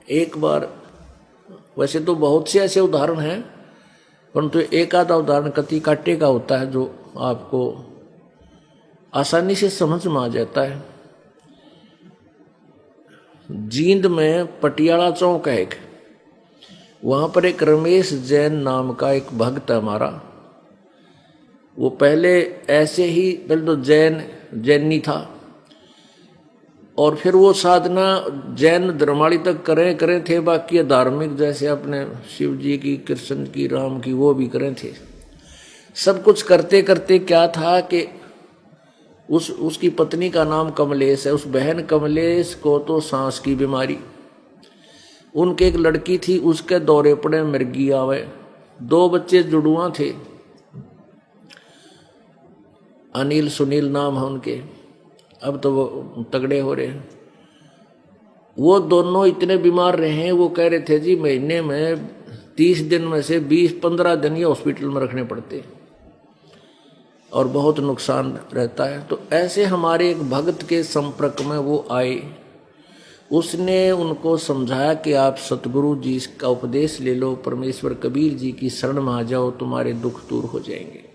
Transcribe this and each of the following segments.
एक बार, वैसे तो बहुत से ऐसे उदाहरण हैं, परंतु एक आधा उदाहरण कति काटे का होता है जो आपको आसानी से समझ में आ जाता है। जींद में पटियाला चौक है एक, वहां पर एक रमेश जैन नाम का एक भक्त है हमारा। वो पहले ऐसे ही, पहले तो जैनी था, और फिर वो साधना जैन धर्माली तक करें थे, बाकी धार्मिक जैसे अपने शिव जी की, कृष्ण की, राम की, वो भी करें थे। सब कुछ करते करते क्या था कि उसकी पत्नी का नाम कमलेश है। उस बहन कमलेश को तो सांस की बीमारी, उनके एक लड़की थी, उसके दौरे पड़े, मृगी आवे। 2 बच्चे जुड़ुआ थे, अनिल सुनील नाम है उनके। अब तो वो तगड़े हो रहे हैं। वो दोनों इतने बीमार रहे हैं, वो कह रहे थे जी महीने में 30 दिन में से 20-15 दिन ये हॉस्पिटल में रखने पड़ते और बहुत नुकसान रहता है। तो ऐसे हमारे एक भक्त के संपर्क में वो आए। उसने उनको समझाया कि आप सतगुरु जी का उपदेश ले लो, परमेश्वर कबीर जी की शरण में आ जाओ, तुम्हारे दुख दूर हो जाएंगे।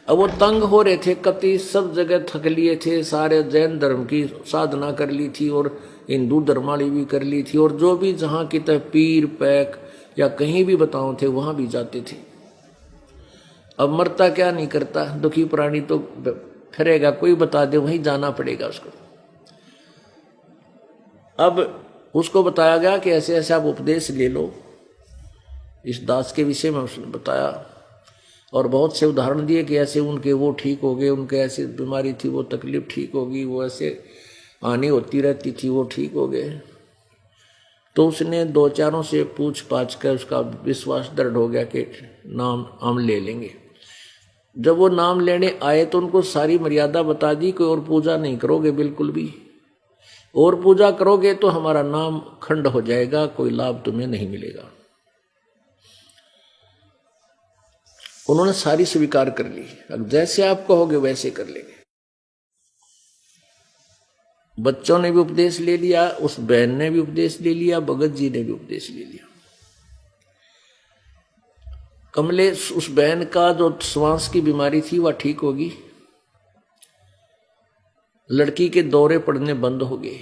अब वो तंग हो रहे थे, कति सब जगह थक लिए थे, सारे जैन धर्म की साधना कर ली थी और हिंदू धर्माली भी कर ली थी, और जो भी जहाँ की तरह पीर पैक या कहीं भी बताओ थे वहां भी जाते थे। अब मरता क्या नहीं करता, दुखी प्राणी तो फिरेगा, कोई बता दे वहीं जाना पड़ेगा उसको। अब उसको बताया गया कि ऐसे ऐसे आप उपदेश ले लो। इस दास के विषय में उसने बताया और बहुत से उदाहरण दिए कि ऐसे उनके वो ठीक हो गए, उनके ऐसे बीमारी थी वो तकलीफ ठीक होगी, वो ऐसे हानि होती रहती थी वो ठीक हो गए। तो उसने 2-4 से पूछ पाछ कर उसका विश्वास दृढ़ हो गया कि नाम हम ले लेंगे। जब वो नाम लेने आए तो उनको सारी मर्यादा बता दी, कोई और पूजा नहीं करोगे बिल्कुल भी, और पूजा करोगे तो हमारा नाम खंड हो जाएगा, कोई लाभ तुम्हें नहीं मिलेगा। उन्होंने सारी स्वीकार कर ली। अब जैसे आप कहोगे वैसे कर लेंगे। बच्चों ने भी उपदेश ले लिया, उस बहन ने भी उपदेश ले लिया, भगत जी ने भी उपदेश ले लिया। कमलेश, उस बहन का जो श्वास की बीमारी थी वह ठीक होगी, लड़की के दौरे पड़ने बंद हो गए।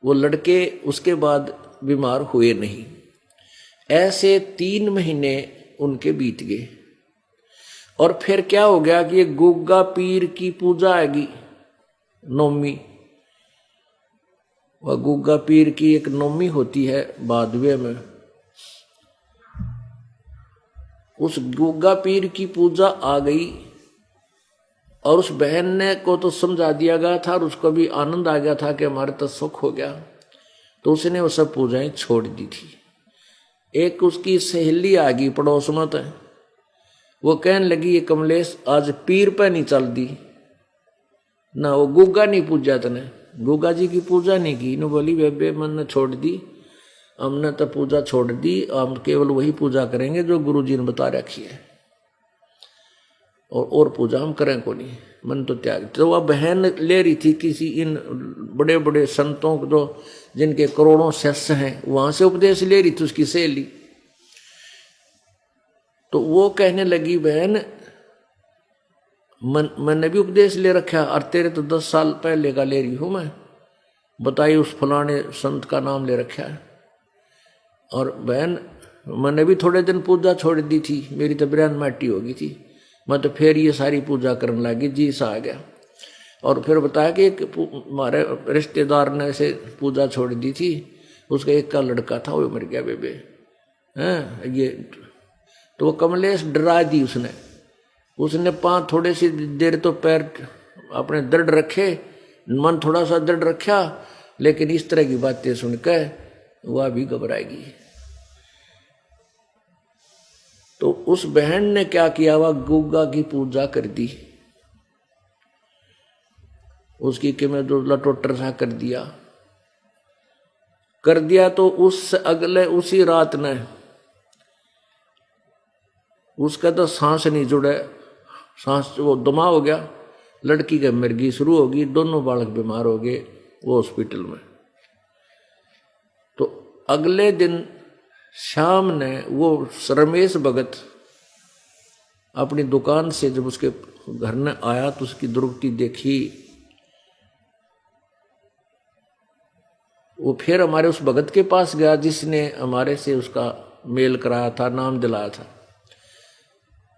वो लड़के उसके बाद बीमार हुए नहीं। ऐसे 3 महीने उनके बीत गए और फिर क्या हो गया कि ये गुग्गा पीर की पूजा आएगी, नौमी। वह गुग्गा पीर की एक नौमी होती है भादवे में। उस गुग्गा पीर की पूजा आ गई और उस बहन ने को तो समझा दिया गया था और उसको भी आनंद आ गया था कि हमारे तो सुख हो गया, तो उसने वो सब पूजाएं छोड़ दी थी। एक उसकी सहेली आ गई पड़ोस में, तो वो कहने लगी ये कमलेश आज पीर पे नहीं चल दी ना, वो गुग्गा नहीं पूजा, तने गुग्गा जी की पूजा नहीं की। न बोली बेबे मन छोड़ दी, हमने तो पूजा छोड़ दी, हम केवल वही पूजा करेंगे जो गुरु जी ने बता रखी है, और पूजा हम करें को नहीं, मन तो त्याग। तो वह बहन ले रही थी किसी इन बड़े बड़े संतों को जो जिनके करोड़ों शिष्य हैं, वहां से उपदेश ले रही थी उसकी सहेली। तो वो कहने लगी बहन मैंने भी उपदेश ले रखा, और तेरे तो 10 साल पहले का ले रही हूं मैं, बताइए उस फलाने संत का नाम ले रखा है। और बहन मैंने भी थोड़े दिन पूजा छोड़ दी थी, मेरी तो ब्रेन माटी हो गई थी, मैं तो फिर ये सारी पूजा करने लगी, जी सा आ गया। और फिर बताया कि एक हमारे रिश्तेदार ने ऐसे पूजा छोड़ दी थी, उसका एक का लड़का था वो मर गया बेबे हैं ये। तो वो कमलेश डरा दी उसने पाँव थोड़े सी देर तो पैर अपने दृढ़ रखे, मन थोड़ा सा दृढ़ रखा, लेकिन इस तरह की बातें सुनकर वह भी घबराएगी। तो उस बहन ने क्या किया, वह गुग्गा की पूजा कर दी, उसकी कि मैं जो लटोटर सा कर दिया। तो उस अगले उसी रात ने उसका तो सांस नहीं जुड़े, सांस वो दमा हो गया, लड़की की मृगी शुरू होगी, दोनों बालक बीमार हो गए वो हॉस्पिटल में। अगले दिन शाम ने वो रमेश भगत अपनी दुकान से जब उसके घर में आया तो उसकी दुर्गति देखी। वो फिर हमारे उस भगत के पास गया जिसने हमारे से उसका मेल कराया था, नाम दिलाया था।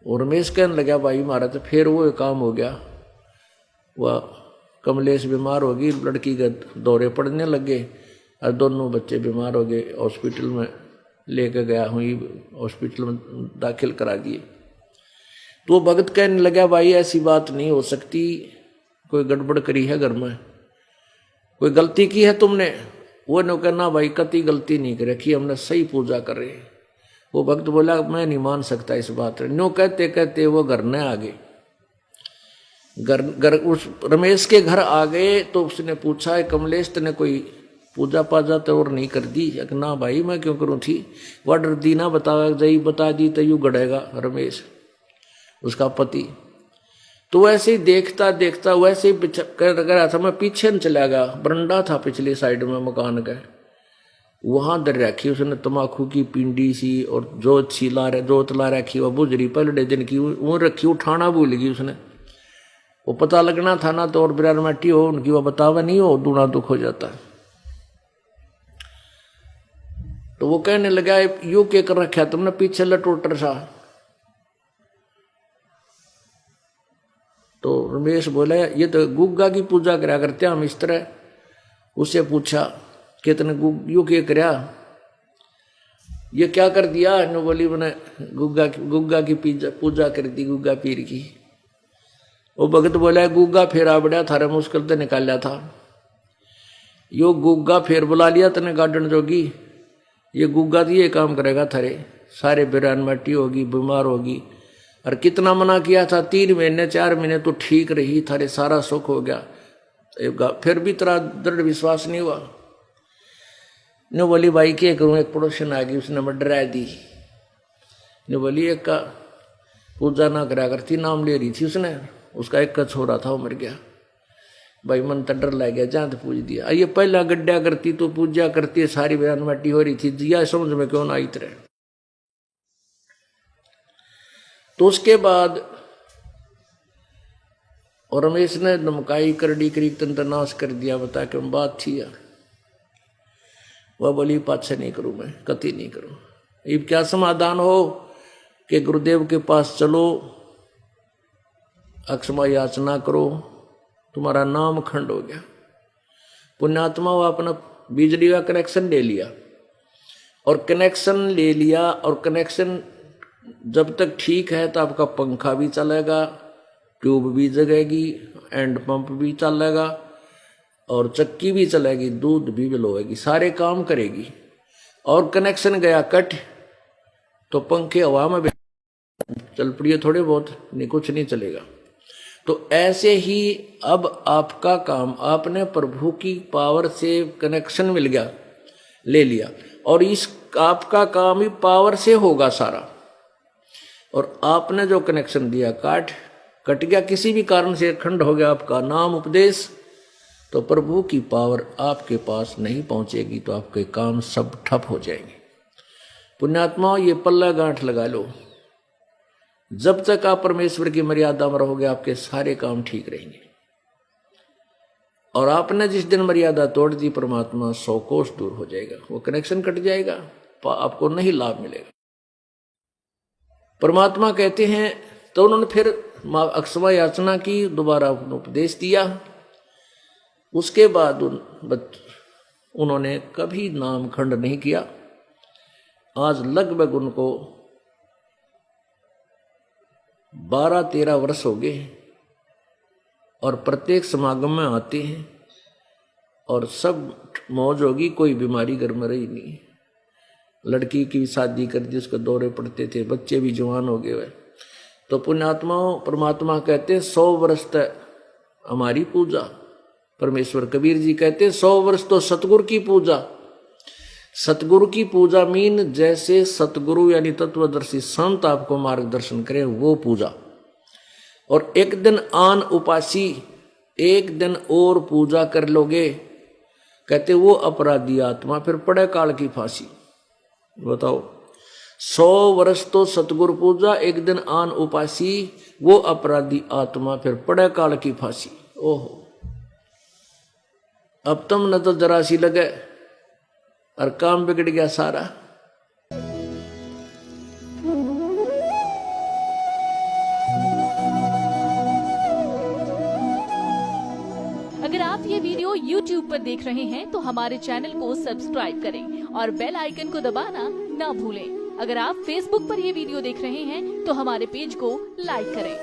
और रमेश कहने लगा भाई मारा तो फिर वो काम हो गया। वह कमलेश बीमार हो गई, लड़की के दौरे पड़ने लगे और दोनों बच्चे बीमार हो गए। हॉस्पिटल में लेके गया हुई, हॉस्पिटल में दाखिल करा दिए। तो भगत कहने लगा भाई ऐसी बात नहीं हो सकती, कोई गड़बड़ करी है घर में, कोई गलती की है तुमने। वो ने कहना भाई कति गलती नहीं कर रखी, हमने सही पूजा कर रहे। वो भक्त बोला मैं नहीं मान सकता इस बात। नो कहते कहते वो घर न आ गए, घर उस रमेश के घर आ गए। तो उसने पूछा कमलेश तने कोई पूजा पाजा तो और नहीं कर दी? ना भाई मैं क्यों करूँ थी, वह डर दी ना बता दी तो यू गड़ेगा रमेश उसका पति। तो वैसे ही देखता देखता वैसे ही कर रहा था। मैं पीछे न चला गया, बरंडा था पिछली साइड में मकान का, वहां दर रखी उसने तमाकू की पिंडी सी और जोत ला रखी, वह बुजरी पहले दिन की वो रखी, उठाना भूल गई उसने। वो पता लगना था ना तो और बिरार मट्टी हो उनकी, वह बतावा नहीं हो दूना दुख हो जाता। तो वो कहने लगा यू के कर रखा तुमने पीछे लटोटर सा। तो रमेश बोला ये तो गुग्गा की पूजा करा करते हम इस तरह। उससे पूछा कि तने यू के करया, ये क्या कर दिया? नो बोली मैंने गुग्गा की पूजा कर दी, गुग्गा पीर की। वो भगत बोला गुग्गा फेरा बड़ा थारे मुश्किल तो निकाला था, यो गुग्गा फेर बुला लिया तने गार्डन जोगी, ये गुग्गा तो ये काम करेगा थारे, सारे बिरान मट्टी होगी, बीमार होगी। और कितना मना किया था, 3 महीने 4 महीने तो ठीक रही, थारे सारा सुख हो गया, फिर भी तेरा दृढ़ विश्वास नहीं हुआ। ने बोली भाई क्या करूं, एक पड़ोसन आ गई उसने मैं डरा दी। ने बोली एक का पूजा ना करा करती, नाम ले रही थी उसने, उसका एक का छोरा था वो मर गया। भाई मन तो डर लग गया, जहाँ तो पूज दिया। ये पहला गड्ढा करती तो पूजा करती, सारी बयान मट्टी हो रही थी, दिया समझ में क्यों ना आई तरह। तो उसके बाद और रमेश ने नमकाई करड़ी करी तंत्र नाश कर दिया। बता के बात थी यार, वह बोली पाछे नहीं करूं, मैं कति नहीं करूं। अब क्या समाधान हो कि गुरुदेव के पास चलो, अक्षमा याचना करो, तुम्हारा नाम खंड हो गया। पुण्यात्मा वो अपना बिजली का कनेक्शन ले लिया, और कनेक्शन ले लिया, और कनेक्शन जब तक ठीक है तो आपका पंखा भी चलेगा, ट्यूब भी जगेगी, एंड पंप भी चलेगा, और चक्की भी चलेगी, दूध भी बिलोएगी, सारे काम करेगी। और कनेक्शन गया कट तो पंखे हवा में चल पड़िए थोड़े बहुत, नहीं कुछ नहीं चलेगा। तो ऐसे ही अब आपका काम, आपने प्रभु की पावर से कनेक्शन मिल गया, ले लिया, और इस आपका काम ही पावर से होगा सारा। और आपने जो कनेक्शन दिया कट गया, किसी भी कारण से खंड हो गया आपका नाम उपदेश, तो प्रभु की पावर आपके पास नहीं पहुंचेगी, तो आपके काम सब ठप हो जाएंगे। पुण्यात्मा ये पल्ला गांठ लगा लो, जब तक आप परमेश्वर की मर्यादा में रहोगे आपके सारे काम ठीक रहेंगे। और आपने जिस दिन मर्यादा तोड़ दी, परमात्मा 100 कोस दूर हो जाएगा, वो कनेक्शन कट जाएगा, आपको नहीं लाभ मिलेगा। परमात्मा कहते हैं, तो उन्होंने फिर अक्षमा याचना की, दोबारा उपदेश दिया। उसके बाद उन्होंने कभी नाम खंड नहीं किया। आज लगभग उनको 12-13 वर्ष हो गए, और प्रत्येक समागम में आते हैं, और सब मौज होगी, कोई बीमारी घर में रही नहीं। लड़की की शादी कर दी, उसके दौरे पड़ते थे, बच्चे भी जवान हो गए। तो पुण्यात्माओं, परमात्मा कहते 100 वर्ष तक हमारी पूजा। परमेश्वर कबीर जी कहते 100 वर्ष तो सतगुरु की पूजा। सतगुरु की पूजा मीन जैसे सतगुरु यानी तत्वदर्शी संत आपको मार्गदर्शन करें, वो पूजा। और एक दिन आन उपासी, एक दिन और पूजा कर लोगे कहते वो अपराधी आत्मा फिर पड़े काल की फांसी। बताओ, 100 वर्ष तो सतगुरु पूजा, एक दिन आन उपासी, वो अपराधी आत्मा फिर पड़े काल की फांसी। ओहो, अब तुम न तो जरा सी लगे और काम बिगड़ गया सारा। अगर आप ये वीडियो YouTube पर देख रहे हैं तो हमारे चैनल को सब्सक्राइब करें और बेल आइकन को दबाना ना भूलें। अगर आप Facebook पर ये वीडियो देख रहे हैं तो हमारे पेज को लाइक करें।